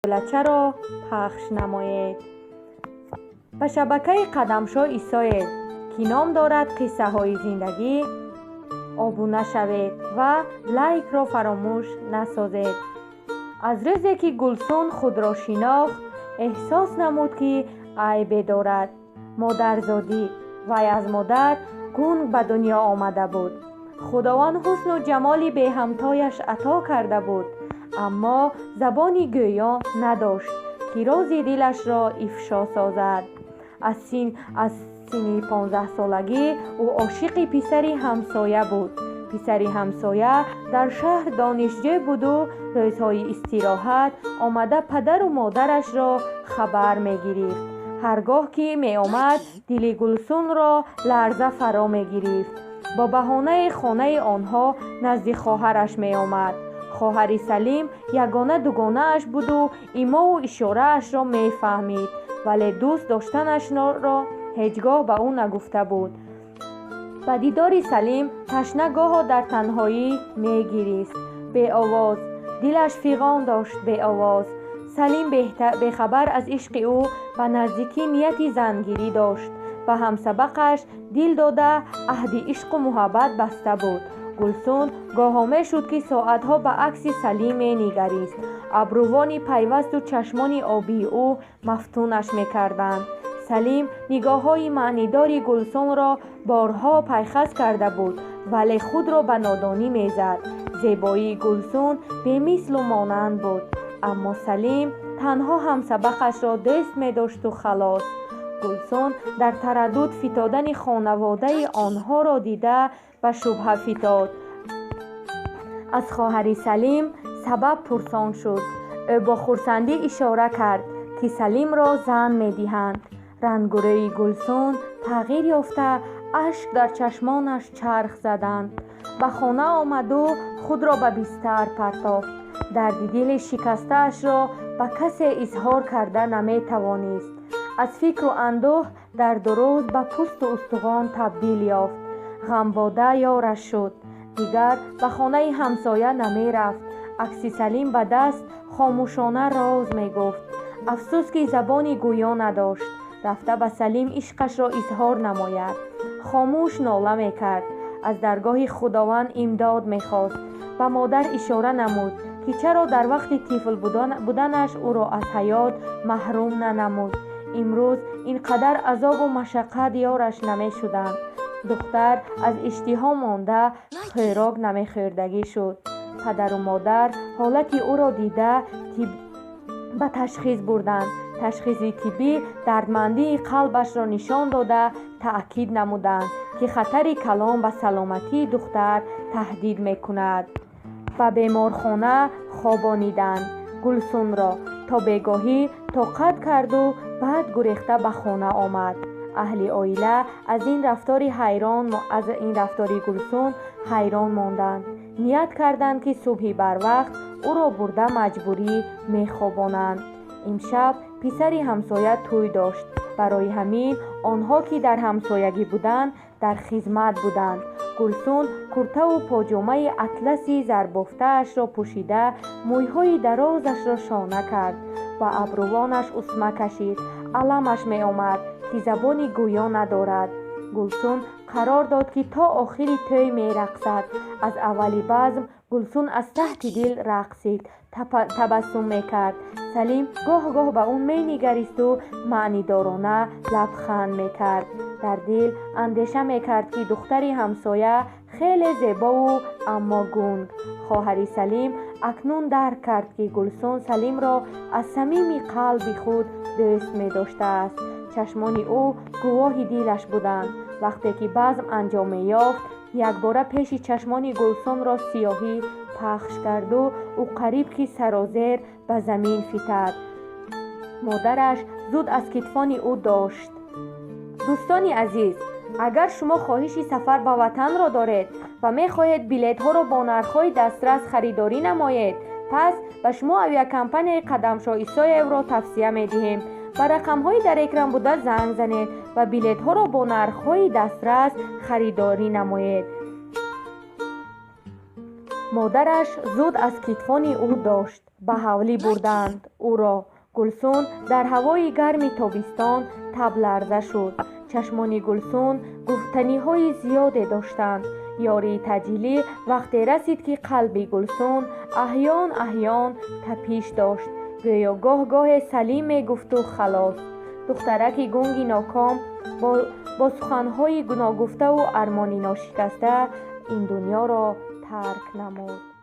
گلچه را پخش نمایید. به شبکه قدمشو ایسایید که نام دارد قصه های زندگی آبونه شوید و لایک را فراموش نسازید. از روزی که گلسون خود را شناخت احساس نمود که عیبی دارد. مادرزادی وی از مادر گنگ به دنیا آمده بود. خداوند حسن و جمالی به همتایش عطا کرده بود، اما زبانی گویا نداشت که راز دلش را افشا سازد. از سن 15 سالگی او عاشق پسری همسایه بود. پسری همسایه در شهر دانشجو بود و روزهای استراحت آمده پدر و مادرش را خبر می گرفت. هرگاه که می آمد دل گلسون را لرزه فرا می گرفت. با بهانه خانه آنها نزد خواهرش می آمد. خواهر سلیم یگانه دوگانه اش بود و ایما و اشاره اش را می فهمید، ولی دوست داشتنش را هیچگاه به او نگفته بود. به دیدار سلیم تشنه گاه در تنهایی می گریست. به آواز دلش فیغان داشت. به آواز سلیم به خبر از عشق او به نزدیکی نیتی زنگیری داشت. به همسبقش دل داده عهد عشق و محبت بسته بود. گلسون گاهامه شد که ساعتها به عکس سلیم می نگریست. ابروان پیوست و چشمان آبی او مفتونش می کردند. سلیم نگاه های معنیدار گلسون را بارها پیخست کرده بود، ولی خود را به نادانی می زد. زیبایی گلسون به مثل و مانند بود، اما سلیم تنها همسبقش را دوست می داشت و خلاص. گلسون در تردد فتادن خانواده آنها را دیده به شبهه فتاد. از خواهر سلیم سبب پرسان شد. او با خرسندی اشاره کرد که سلیم را زن می دهند. رنگ و روی گلسون تغییر یافته اشک در چشمانش چرخ زدند. به خانه آمد و خود را به بستر پرتافت. درد دل شکسته اش را به کسی اظهار کرده نمی توانست. از فکر و اندوه در 2 روز به پوست و استخوان تبدیل یافت. غمباده یارش شد. دیگر به خانه همسایه نمی رفت. عکس سلیم به دست خاموشانه راز می گفت. افسوس که زبانی گویا نداشت. رفته به سلیم عشقش را اظهار نماید. خاموش ناله می کرد. از درگاه خداوند امداد می خواست. به مادر اشاره نمود که چرا در وقت طفل بودنش او را از حیات محروم ننمود. امروز اینقدر عذاب و مشقت یارش نمی شدند. دختر از اشتها مانده خوراک نمی خوردگی شد. پدر و مادر حالت او را دیده به تشخیص بردند. تشخیص طبی دردمندی قلبش را نشان داده تأکید نمودند که خطر کلان به سلامتی دختر تهدید می کند. به بیمارخانه خوابانیدند گلسون را تا بگاهی طاقت کرد و بعد گریخته به خانه آمد. اهل عائله از این رفتار گلسون حیران ماندند. نیت کردند که صبح بر وقت او را برده مجبوری می خوابانند. امشب پسری همسایه توی داشت. برای همین آنها که در همسایگی بودند در خدمت بودند. گلسون کرته و پاجامه اطلسی زربافته اش را پوشیده مویهای درازش را شانه کرد. با ابروانش اسمه کشید. علمش می آمد که زبانی گویا ندارد. گلسون قرار داد که تا آخری توی می رقصد. از اولی بزم گلسون از تحت دل رقصید. تبسم می کرد. سلیم گاه به اون می نگریست و معنی دارانه لبخند می کرد. در دل اندیشه می کرد که دختری همسایه خیلی زیبا و اما گنگ. خواهر سلیم اکنون درک کرد که گلسون سلیم را از صمیم قلب خود دوست می داشته است. چشمان او گواه دلش بودند. وقتی که بزم انجام یافت یک باره پیش چشمان گلسون را سیاهی پخش کرد و او قریب که سرازیر به زمین فتاد. مادرش زود از کتفان او داشت. دوستان عزیز، اگر شما خواهش سفر به وطن را دارید و می خواهید بلیط ها را با نرخ‌های دسترس خریداری نمایید، پس به شما اویاکمپانی قدمشو ایسای را توصیه می دهیم. به رقم‌های در اکران بوده زنگ زنید و بلیط ها را با نرخ‌های دسترس خریداری نمایید. مادرش زود از کتفان او داشت. به حولی بردند او را. گلسون در هوای گرم تابستان تب لرزه شد. چشمان گلسون گفتنی‌های زیادی داشتند. یاری تجلی وقتی رسید که قلب گلسون احیان تپیش داشت. گویا گاه سلیم گفت و خلاص. دخترک گنگی ناکام با سخنهای ناگفته و ارمانی ناشکسته این دنیا را ترک نمود.